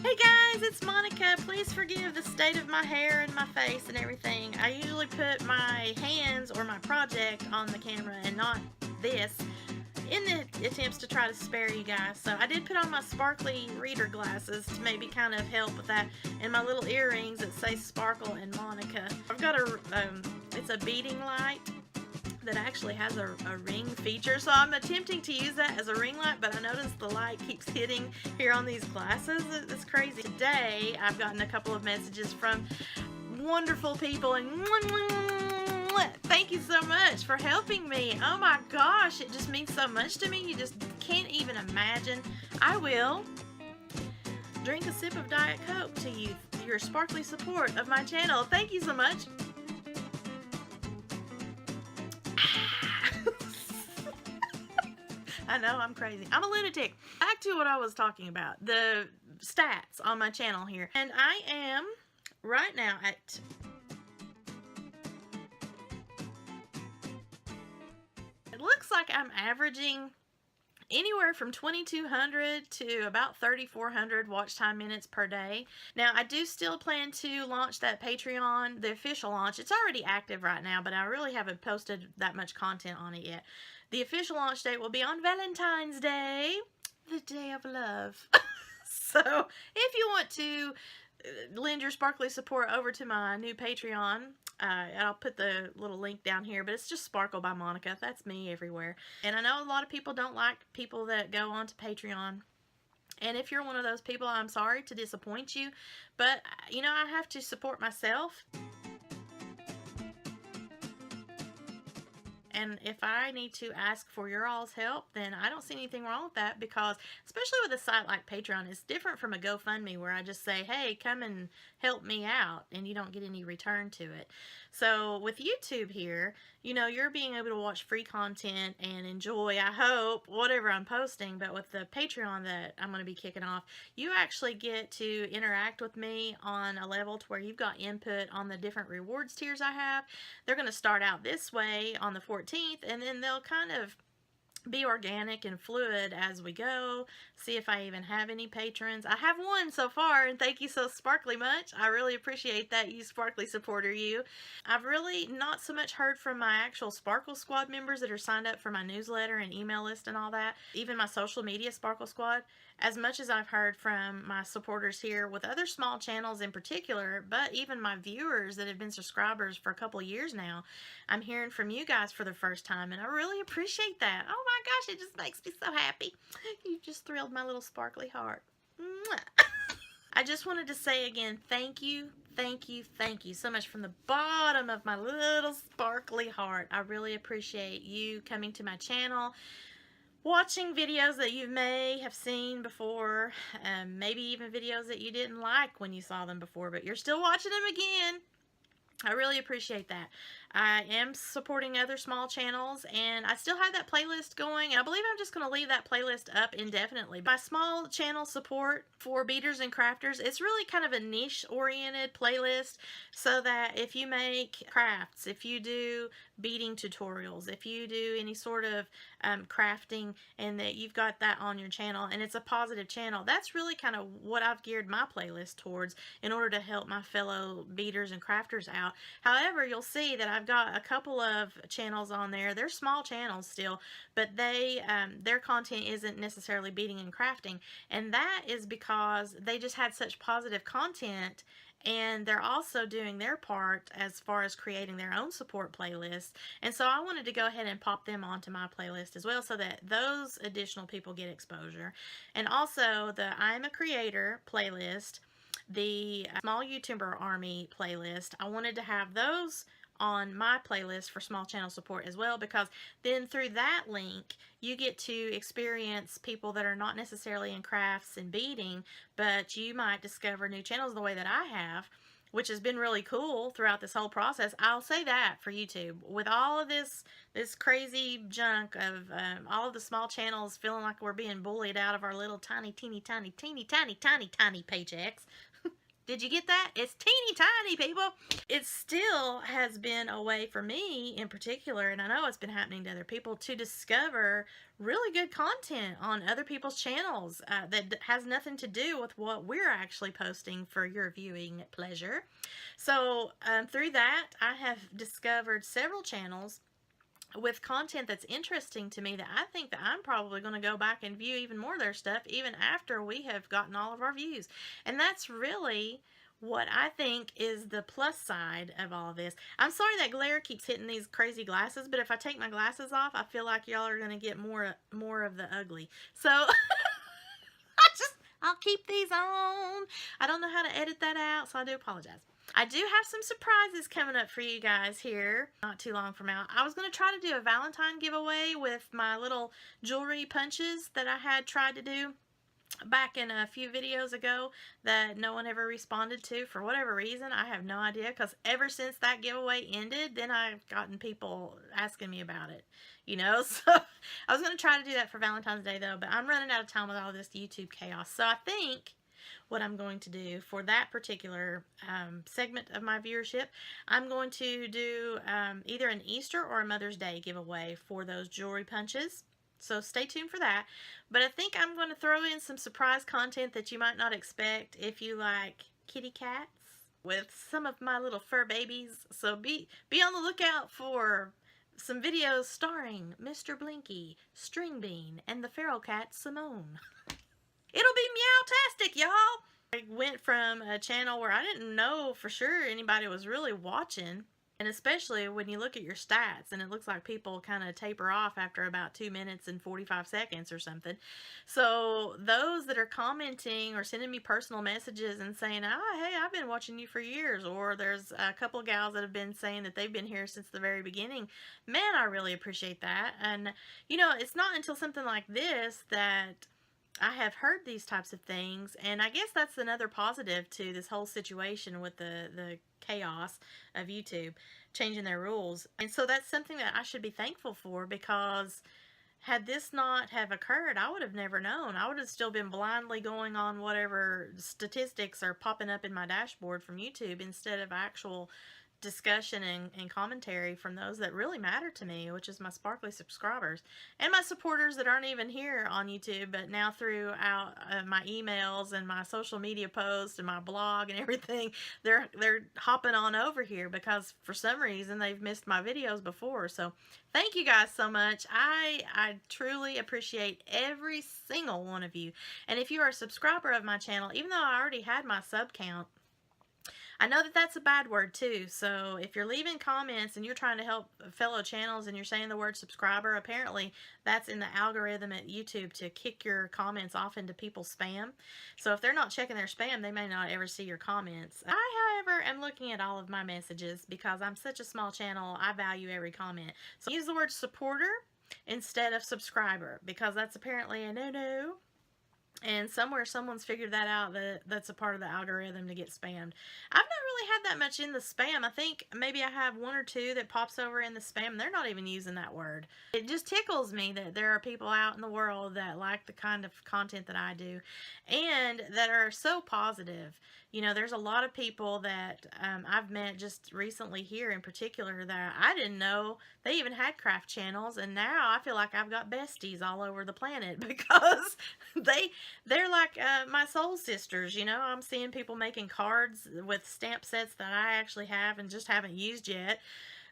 Hey guys, it's Monica. Please forgive the state of my hair and my face and everything. I usually put my hands or my project on the camera and not this in the attempts to try to spare you guys. So I did put on my sparkly reader glasses to maybe kind of help with that, and my little earrings that say Sparkle and Monica. I've got it's a beading light that actually has a ring feature, so I'm attempting to use that as a ring light, but I noticed the light keeps hitting here on these glasses. It's crazy. Today I've gotten a couple of messages from wonderful people, and thank you so much for helping me. Oh my gosh, it just means so much to me. You just can't even imagine. I will drink a sip of Diet Coke to you, your sparkly support of my channel. Thank you so much. I know, I'm crazy. I'm a lunatic. Back to what I was talking about, the stats on my channel here. And I am right now at it looks like I'm averaging anywhere from 2,200 to about 3,400 watch time minutes per day. Now, I do still plan to launch that Patreon, the official launch. It's already active right now, but I really haven't posted that much content on it yet. The official launch date will be on Valentine's Day, the day of love. So, if you want to lend your sparkly support over to my new Patreon, I'll put the little link down here, but it's just Sparkle by Monica. That's me everywhere. And I know a lot of people don't like people that go on to Patreon. And if you're one of those people, I'm sorry to disappoint you, but you know, I have to support myself. And if I need to ask for your all's help, then I don't see anything wrong with that, because especially with a site like Patreon, it's different from a GoFundMe where I just say, hey, come and help me out, and you don't get any return to it. So with YouTube here, you know, you're being able to watch free content and enjoy, I hope, whatever I'm posting. But with the Patreon that I'm going to be kicking off, you actually get to interact with me on a level to where you've got input on the different rewards tiers I have. They're going to start out this way on the 14th, and then they'll kind of be organic and fluid as we go. See if I even have any patrons. I have one so far, and thank you so sparkly much. I really appreciate that, you sparkly supporter, you. I've really not so much heard from my actual Sparkle Squad members that are signed up for my newsletter and email list and all that, even my social media Sparkle Squad, as much as I've heard from my supporters here with other small channels in particular, but even my viewers that have been subscribers for a couple years now. I'm hearing from you guys for the first time, and I really appreciate that. Oh my gosh, it just makes me so happy. You just thrilled my little sparkly heart. I just wanted to say again, thank you, thank you, thank you so much from the bottom of my little sparkly heart. I really appreciate you coming to my channel, watching videos that you may have seen before, maybe even videos that you didn't like when you saw them before, but you're still watching them again. I really appreciate that. I am supporting other small channels, and I still have that playlist going, and I believe I'm just going to leave that playlist up indefinitely. My small channel support for beaders and crafters, it's really kind of a niche-oriented playlist, so that if you make crafts, if you do beading tutorials, if you do any sort of crafting, and that you've got that on your channel, and it's a positive channel, that's really kind of what I've geared my playlist towards in order to help my fellow beaders and crafters out. However, you'll see that I've got a couple of channels on there. They're small channels still, but they their content isn't necessarily beading and crafting, and that is because they just had such positive content, and they're also doing their part as far as creating their own support playlists. And so I wanted to go ahead and pop them onto my playlist as well, so that those additional people get exposure. And also the IAmACreator playlist, the Small YouTuber Army playlist, I wanted to have those on my playlist for small channel support as well, because then through that link you get to experience people that are not necessarily in crafts and beading, but you might discover new channels the way that I have, which has been really cool throughout this whole process. I'll say that for YouTube, with all of this crazy junk of all of the small channels feeling like we're being bullied out of our little tiny paychecks, Did you get that? It's teeny tiny, people. It still has been a way for me in particular, and I know it's been happening to other people, to discover really good content on other people's channels that has nothing to do with what we're actually posting for your viewing pleasure. So through that, I have discovered several channels with content that's interesting to me that I think that I'm probably going to go back and view even more of their stuff even after we have gotten all of our views. And that's really what I think is the plus side of all of this. I'm sorry that glare keeps hitting these crazy glasses, but if I take my glasses off, I feel like y'all are going to get more of the ugly. So I'll keep these on. I don't know how to edit that out, so I do apologize. I do have some surprises coming up for you guys here not too long from now. I was going to try to do a Valentine giveaway with my little jewelry punches that I had tried to do back in a few videos ago that no one ever responded to for whatever reason. I have no idea, because ever since that giveaway ended, then I've gotten people asking me about it, you know. So I was going to try to do that for Valentine's Day though, but I'm running out of time with all this YouTube chaos. So I think what I'm going to do for that particular segment of my viewership, I'm going to do either an Easter or a Mother's Day giveaway for those jewelry punches. So stay tuned for that. But I think I'm going to throw in some surprise content that you might not expect if you like kitty cats with some of my little fur babies. So be on the lookout for some videos starring Mr. Blinky, String Bean, and the feral cat Simone. It'll be meow-tastic, y'all! I went from a channel where I didn't know for sure anybody was really watching, and especially when you look at your stats and it looks like people kind of taper off after about 2 minutes and 45 seconds or something. So those that are commenting or sending me personal messages and saying, oh, hey, I've been watching you for years, or there's a couple of gals that have been saying that they've been here since the very beginning, man, I really appreciate that. And, you know, it's not until something like this that I have heard these types of things, and I guess that's another positive to this whole situation with the chaos of YouTube changing their rules. And so that's something that I should be thankful for, because had this not have occurred, I would have never known. I would have still been blindly going on whatever statistics are popping up in my dashboard from YouTube instead of actual discussion and commentary from those that really matter to me, which is my sparkly subscribers and my supporters that aren't even here on YouTube, but now throughout my emails and my social media posts and my blog and everything, they're hopping on over here because for some reason they've missed my videos before. So thank you guys so much. I truly appreciate every single one of you. And if you are a subscriber of my channel, even though I already had my sub count, I know that that's a bad word too, so if you're leaving comments and you're trying to help fellow channels and you're saying the word subscriber, apparently that's in the algorithm at YouTube to kick your comments off into people's spam. So if they're not checking their spam, they may not ever see your comments. I, however, am looking at all of my messages because I'm such a small channel. I value every comment. So use the word supporter instead of subscriber, because that's apparently a no-no. And somewhere someone's figured that out, that's a part of the algorithm to get spammed. I've not really had that much in the spam. I think maybe I have one or two that pops over in the spam. They're not even using that word. It just tickles me that there are people out in the world that like the kind of content that I do and that are so positive. You know, there's a lot of people that I've met just recently here in particular that I didn't know they even had craft channels, and now I feel like I've got besties all over the planet because they're like my soul sisters. You know, I'm seeing people making cards with stamp sets that I actually have and just haven't used yet.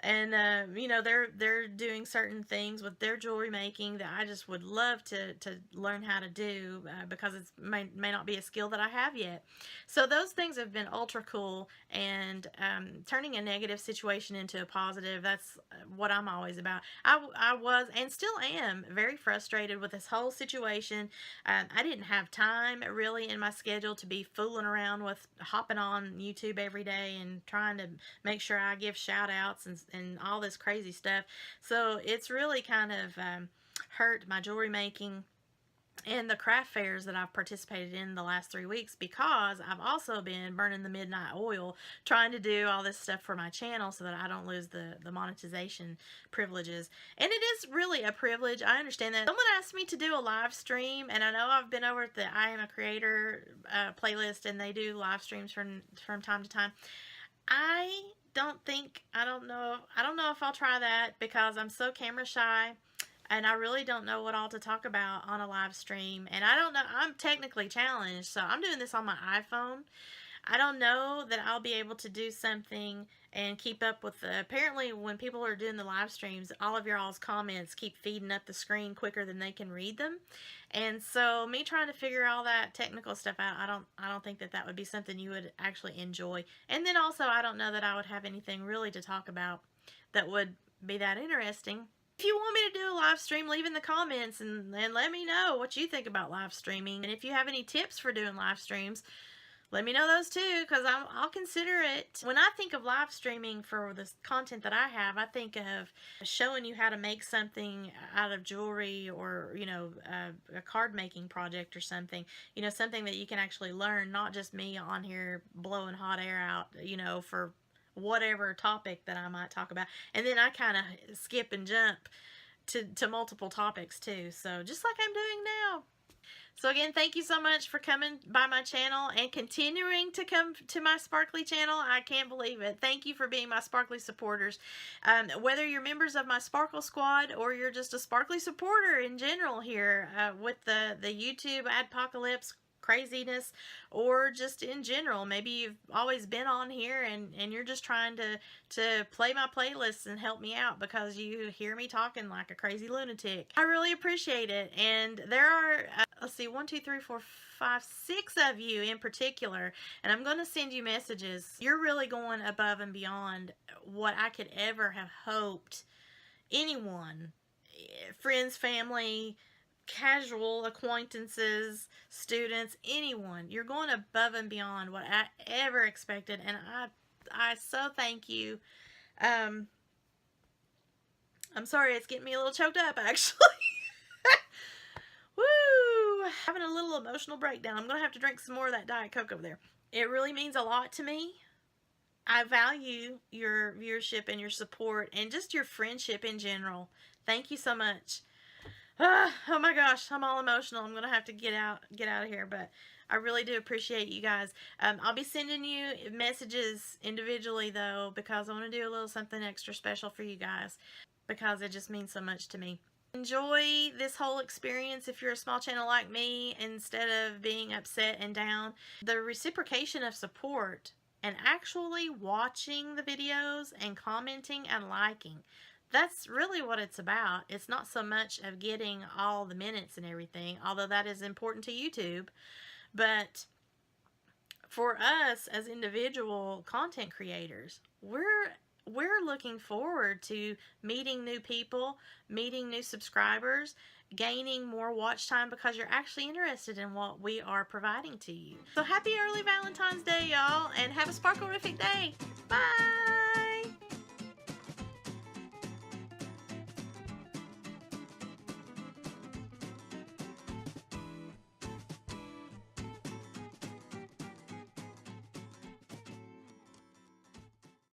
And, you know, they're doing certain things with their jewelry making that I just would love to learn how to do because it may not be a skill that I have yet. So those things have been ultra cool, and turning a negative situation into a positive, that's what I'm always about. I was and still am very frustrated with this whole situation. I didn't have time really in my schedule to be fooling around with hopping on YouTube every day and trying to make sure I give shout outs and all this crazy stuff. So it's really kind of hurt my jewelry making and the craft fairs that I've participated in the last 3 weeks, because I've also been burning the midnight oil trying to do all this stuff for my channel so that I don't lose the monetization privileges. And it is really a privilege. I understand that. Someone asked me to do a live stream, and I know I've been over at the IAmACreator playlist, and they do live streams from time to time. I don't know if I'll try that, because I'm so camera shy. And I really don't know what all to talk about on a live stream. And I don't know, I'm technically challenged, so I'm doing this on my iPhone. I don't know that I'll be able to do something and keep up with apparently when people are doing the live streams, all of your all's comments keep feeding up the screen quicker than they can read them. And so me trying to figure all that technical stuff out, I don't think that would be something you would actually enjoy. And then also, I don't know that I would have anything really to talk about that would be that interesting. If you want me to do a live stream, leave in the comments and let me know what you think about live streaming. And if you have any tips for doing live streams, let me know those too, because I'll consider it. When I think of live streaming for the content that I have, I think of showing you how to make something out of jewelry, or, you know, a card making project or something. You know, something that you can actually learn, not just me on here blowing hot air out, you know, for whatever topic that I might talk about. And then I kind of skip and jump to multiple topics too. So just like I'm doing now. So again, thank you so much for coming by my channel and continuing to come to my Sparkly channel. I can't believe it. Thank you for being my Sparkly supporters. Whether you're members of my Sparkle Squad or you're just a Sparkly supporter in general here with the YouTube adpocalypse craziness, or just in general, maybe you've always been on here and you're just trying to play my playlists and help me out because you hear me talking like a crazy lunatic. I really appreciate it. And there are let's see, 1 2 3 4 5 6 of you in particular, and I'm going to send you messages. You're really going above and beyond what I could ever have hoped anyone, friends, family, casual acquaintances, students, anyone. You're going above and beyond what I ever expected, and I so thank you. I'm sorry, it's getting me a little choked up, actually. Woo! Having a little emotional breakdown. I'm going to have to drink some more of that Diet Coke over there. It really means a lot to me. I value your viewership and your support and just your friendship in general. Thank you so much. Oh my gosh, I'm all emotional. I'm going to have to get out of here, but I really do appreciate you guys. I'll be sending you messages individually, though, because I want to do a little something extra special for you guys, because it just means so much to me. Enjoy this whole experience if you're a small channel like me, instead of being upset and down. The reciprocation of support and actually watching the videos and commenting and liking, that's really what it's about. It's not so much of getting all the minutes and everything, although that is important to YouTube. But for us as individual content creators, we're looking forward to meeting new people, meeting new subscribers, gaining more watch time because you're actually interested in what we are providing to you. So happy early Valentine's Day, y'all, and have a sparkle-rific day. Bye!